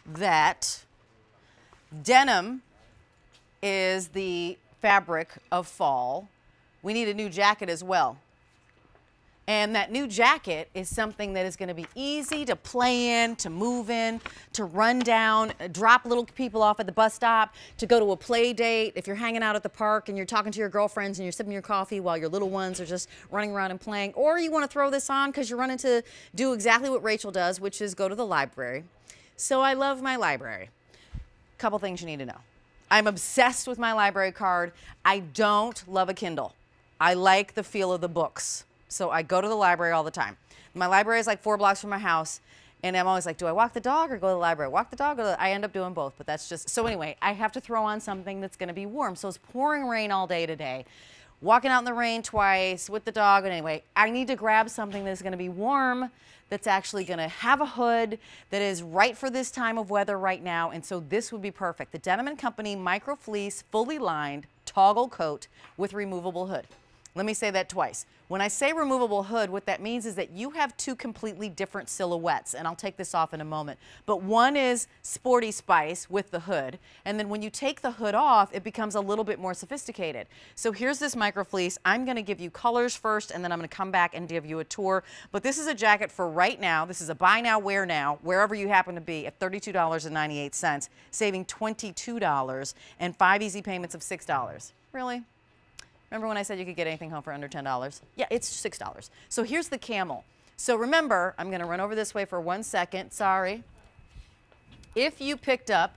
that denim is the fabric of fall. We need a new jacket as well. And that new jacket is something that is going to be easy to play in, to move in, to run down, drop little people off at the bus stop, to go to a play date. If you're hanging out at the park and you're talking to your girlfriends and you're sipping your coffee while your little ones are just running around and playing, or you want to throw this on because you're running to do exactly what Rachel does, which is go to the library. So I love my library. Couple things you need to know. I'm obsessed with my library card. I don't love a Kindle. I like the feel of the books. So I go to the library all the time. My library is like 4 blocks from my house, and I'm always like, do I walk the dog or go to the library? Walk the dog, or I end up doing both, but that's just, so anyway, I have to throw on something that's gonna be warm. So it's pouring rain all day today. Walking out in the rain twice with the dog, and anyway, I need to grab something that's gonna be warm, that's actually gonna have a hood, that is right for this time of weather right now, and so this would be perfect. The Denim and Company Microfleece fully lined toggle coat with removable hood. Let me say that twice. When I say removable hood, what that means is that you have 2 completely different silhouettes, and I'll take this off in a moment. But one is sporty spice with the hood, and then when you take the hood off, it becomes a little bit more sophisticated. So here's this microfleece. I'm gonna give you colors first, and then I'm gonna come back and give you a tour. But this is a jacket for right now. This is a buy now, wear now, wherever you happen to be, at $32.98, saving $22 and 5 easy payments of $6. Really? Remember when I said you could get anything home for under $10? Yeah, it's $6. So here's the camel. So remember, I'm gonna run over this way for 1 second, sorry. If you picked up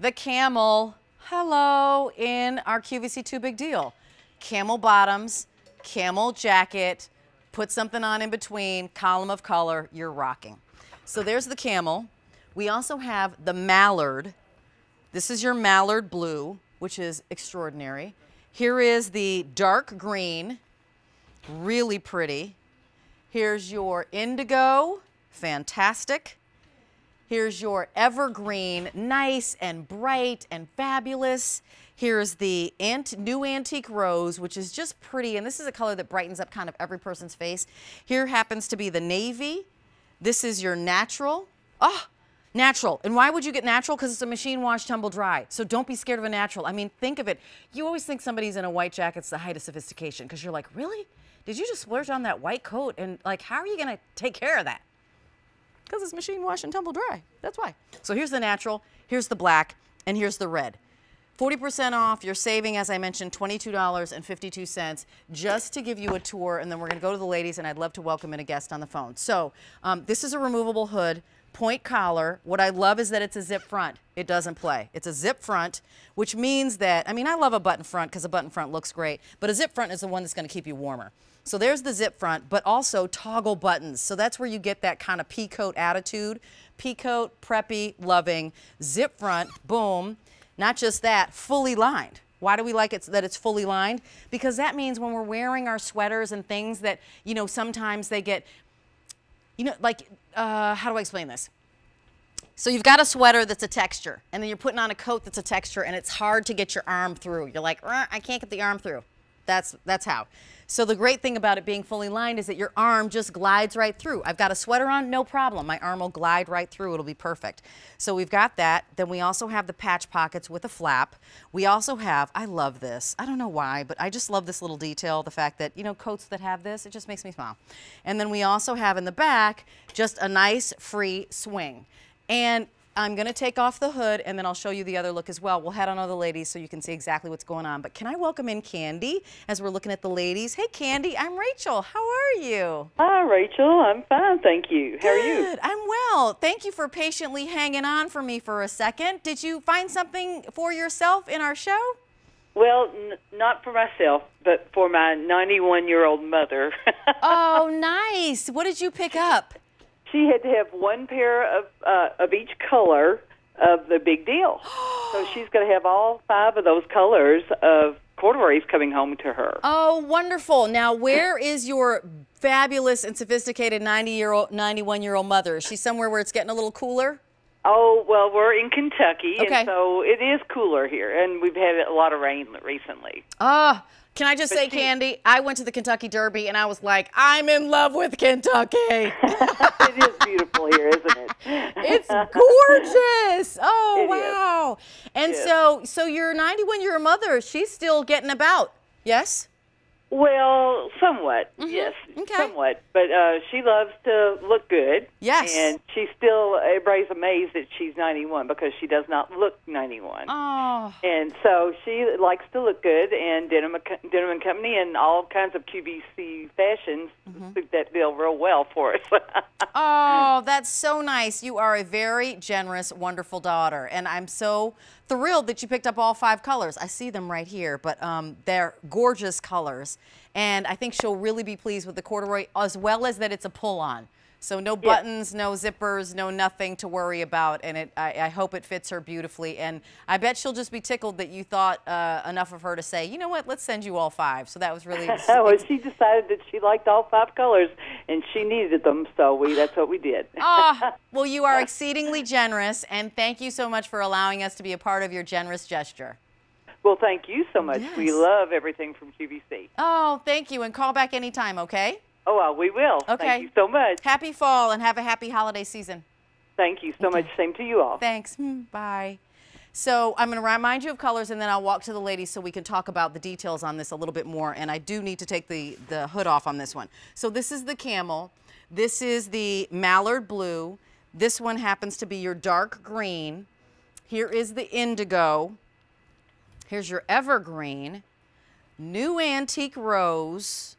the camel, hello, in our QVC 2 big deal. Camel bottoms, camel jacket, put something on in between, column of color, you're rocking. So there's the camel. We also have the mallard. This is your mallard blue, which is extraordinary. Here is the dark green, really pretty. Here's your indigo, fantastic. Here's your evergreen, nice and bright and fabulous. Here's the new antique rose, which is just pretty, and this is a color that brightens up kind of every person's face. Here happens to be the navy. This is your natural. Oh, natural. And why would you get natural? Because it's a machine wash, tumble dry. So don't be scared of a natural. I mean, think of it. You always think somebody's in a white jacket, it's the height of sophistication, because you're like, really? Did you just splurge on that white coat? And like, how are you going to take care of that? Because it's machine wash and tumble dry. That's why. So here's the natural, here's the black, and here's the red. 40% off, you're saving, as I mentioned, $22.52 just to give you a tour, and then we're going to go to the ladies, and I'd love to welcome in a guest on the phone. So this is a removable hood. Point collar. What I love is that it's a zip front. It doesn't play. It's a zip front, which means that, I mean, I love a button front because a button front looks great, but a zip front is the one that's going to keep you warmer. So there's the zip front, but also toggle buttons. So that's where you get that kind of peacoat attitude. Peacoat, preppy, loving, zip front, boom. Not just that, fully lined. Why do we like it that it's fully lined? Because that means when we're wearing our sweaters and things that, you know, sometimes they get, you know, like, how do I explain this? So you've got a sweater that's a texture, and then you're putting on a coat that's a texture, and it's hard to get your arm through. You're like, I can't get the arm through. That's how. So the great thing about it being fully lined is that your arm just glides right through. I've got a sweater on, no problem. My arm will glide right through. It'll be perfect. So we've got that. Then we also have the patch pockets with a flap. We also have, I love this. I don't know why, but I just love this little detail, the fact that, you know, coats that have this, it just makes me smile. And then we also have in the back just a nice free swing. And I'm going to take off the hood, and then I'll show you the other look as well. We'll head on to the ladies so you can see exactly what's going on. But can I welcome in Candy as we're looking at the ladies? Hey, Candy, I'm Rachel. How are you? Hi, Rachel. I'm fine, thank you. How are you? Good. I'm well. Thank you for patiently hanging on for me for a second. Did you find something for yourself in our show? Well, not for myself, but for my 91-year-old mother. Oh, nice. What did you pick up? She had to have one pair of each color of the big deal. So she's going to have all 5 of those colors of corduroys coming home to her. Oh, wonderful. Now, where is your fabulous and sophisticated 91-year-old mother? Is she somewhere where it's getting a little cooler? Oh, well, we're in Kentucky, Okay. and so it is cooler here, and we've had a lot of rain recently. Can I just say, Candy, I went to the Kentucky Derby, and I was like, I'm in love with Kentucky. It is beautiful here, isn't it? It's gorgeous. Oh, It wow. is. And Yes. so you're 91, you're a mother. She's still getting about, yes? Well, somewhat, yes, Okay. somewhat. But she loves to look good. Yes. And she's still, everybody's amazed that she's 91 because she does not look 91. Oh. And so she likes to look good, and Denim and Company and all kinds of QVC fashions suit that bill real well for us. Oh, that's so nice. You are a very generous, wonderful daughter. And I'm so thrilled that you picked up all 5 colors. I see them right here, but they're gorgeous colors. And I think she'll really be pleased with the corduroy, as well as that it's a pull-on. So no buttons, no zippers, no nothing to worry about. And I hope it fits her beautifully. And I bet she'll just be tickled that you thought enough of her to say, you know what, let's send you all 5. So that was really... Well, she decided that she liked all 5 colors, and she needed them, so that's what we did. Well, you are exceedingly generous, and thank you so much for allowing us to be a part of your generous gesture. Well, thank you so much. Yes. We love everything from QVC. Oh, thank you, and call back anytime, okay? Oh, well, we will. Okay. Thank you so much. Happy fall, and have a happy holiday season. Thank you so much. Same to you all. Thanks. Bye. So I'm going to remind you of colors, and then I'll walk to the ladies so we can talk about the details on this a little bit more, and I do need to take the hood off on this one. So this is the camel. This is the mallard blue. This one happens to be your dark green. Here is the indigo. Here's your evergreen, new antique rose,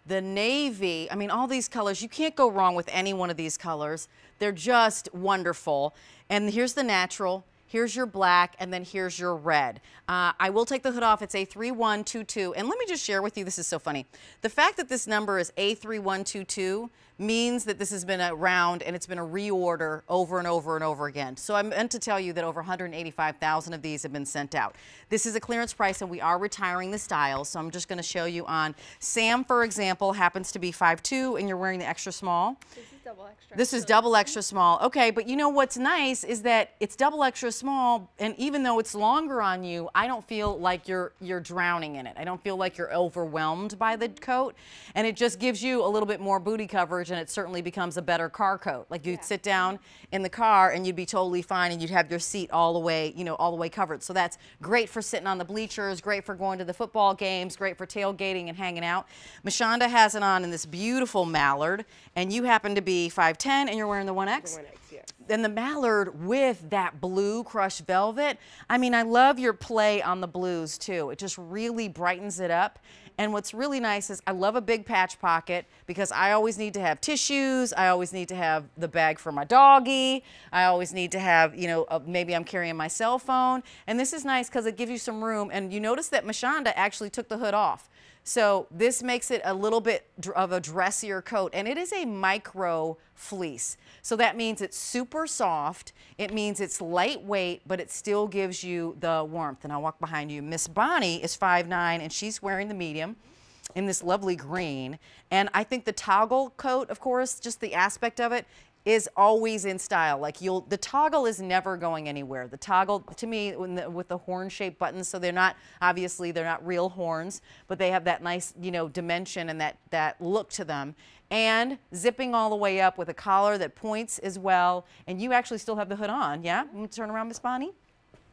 the navy. I mean, all these colors, you can't go wrong with any one of these colors. They're just wonderful. And here's the natural, here's your black, and then here's your red. I will take the hood off. It's A3122. And let me just share with you, this is so funny. The fact that this number is A3122 means that this has been around and it's been a reorder over and over and over again. So I meant to tell you that over 185,000 of these have been sent out. This is a clearance price, and we are retiring the styles. So I'm just going to show you on Sam, for example, happens to be 5'2", and you're wearing the extra small. This is double extra. This is double extra small. Okay, but you know what's nice is that it's double extra small, and even though it's longer on you, I don't feel like you're drowning in it. I don't feel like you're overwhelmed by the coat, and it just gives you a little bit more booty coverage, and it certainly becomes a better car coat. Like you'd sit down in the car and you'd be totally fine, and you'd have your seat all the way, you know, all the way covered. So that's great for sitting on the bleachers, great for going to the football games, great for tailgating and hanging out. Mashonda has it on in this beautiful mallard, and you happen to be 5'10", and you're wearing the 1X? The 1X, yeah. Then the mallard with that blue crushed velvet. I mean, I love your play on the blues too. It just really brightens it up. And what's really nice is I love a big patch pocket because I always need to have tissues. I always need to have the bag for my doggy. I always need to have, you know, maybe I'm carrying my cell phone. And this is nice because it gives you some room. And you notice that Mashonda actually took the hood off. So this makes it a little bit of a dressier coat, and it is a micro fleece. So that means it's super soft. It means it's lightweight, but it still gives you the warmth. And I'll walk behind you. Miss Bonnie is 5'9", and she's wearing the medium in this lovely green. And I think the toggle coat, of course, just the aspect of it, is always in style. Like the toggle is never going anywhere. The toggle, to me, with the horn-shaped buttons, so they're not, obviously, they're not real horns, but they have that nice, you know, dimension and that look to them. And zipping all the way up with a collar that points as well. And you actually still have the hood on, yeah? I'm gonna turn around, Miss Bonnie.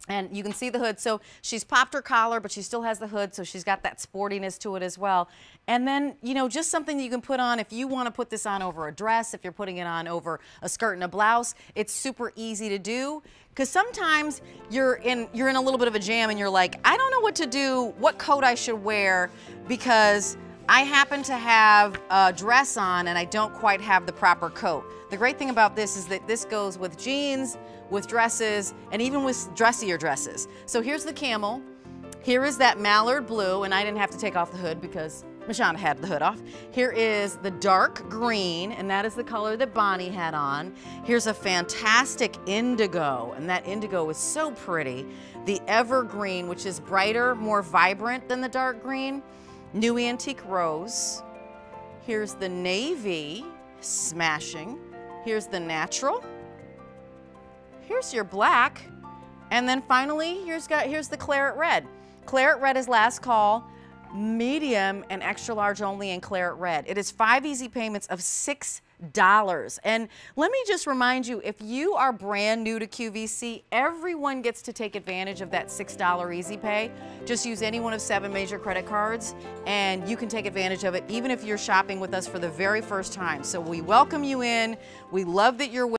And you can see the hood. So she's popped her collar, but she still has the hood, so she's got that sportiness to it as well. And then, you know, just something you can put on if you want to put this on over a dress, if you're putting it on over a skirt and a blouse, it's super easy to do. Because sometimes you're in a little bit of a jam and you're like, I don't know what to do, what coat I should wear, because I happen to have a dress on and I don't quite have the proper coat. The great thing about this is that this goes with jeans, with dresses, and even with dressier dresses. So here's the camel. Here is that mallard blue, and I didn't have to take off the hood because Mashonda had the hood off. Here is the dark green, and that is the color that Bonnie had on. Here's a fantastic indigo, and that indigo is so pretty. The evergreen, which is brighter, more vibrant than the dark green. New antique rose. Here's the navy, smashing. Here's the natural. here's your black. And then finally, here's the claret red. Claret red is last call, medium and extra large only in claret red. It is 5 easy payments of $6. And let me just remind you, if you are brand new to QVC, everyone gets to take advantage of that $6 easy pay. Just use any one of 7 major credit cards and you can take advantage of it even if you're shopping with us for the very first time. So we welcome you in. We love that you're with